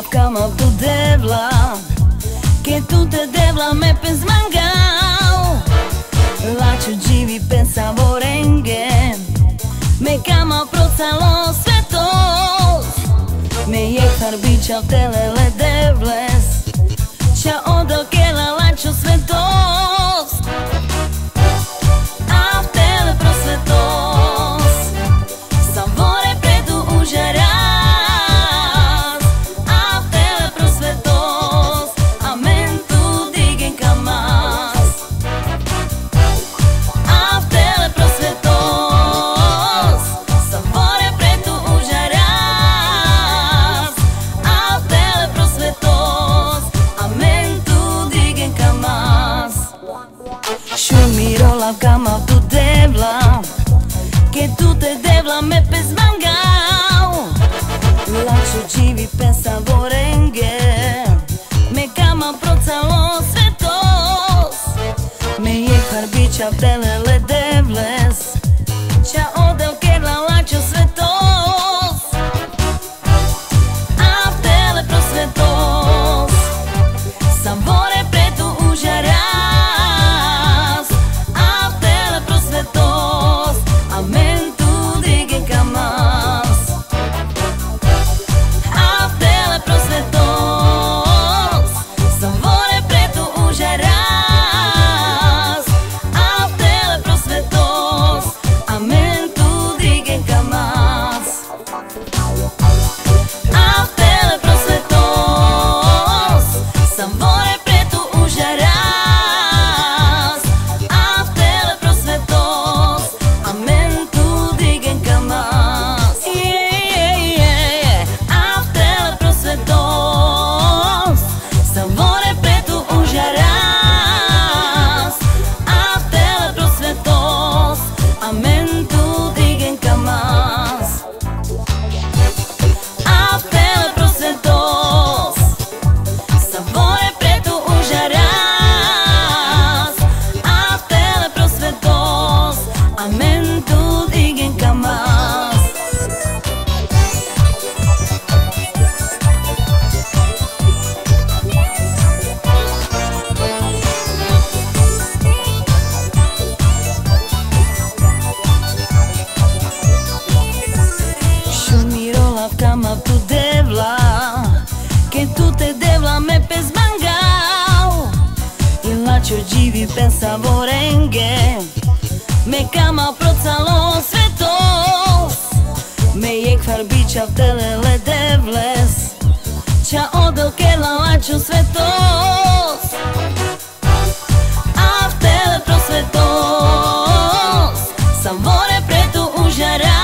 Cama tu devla, che tu te devla me pens mangao. Laću živi pen savorengen, me cama proca lo svetos. Me je harbića telele devles, ća odel kela laću svetos. A tele prosvetos, savore predu užara. Shumiro la cama tu devla, che tu te devla me pe smangao. Laću živi pen savorengen, me cama proca lo svetos. Me je harbića telele devles, ća odel kerla laću svetos. A tele prosvetos, savore pretu užara. Cama tu devla, che tu te devla me pe smangao. Laću živi pen savorengen, me cama proca lo svetos. Me je harbića telele devles, ća odel kerla laću svetos. A tele prosvetos, savore pretu užara.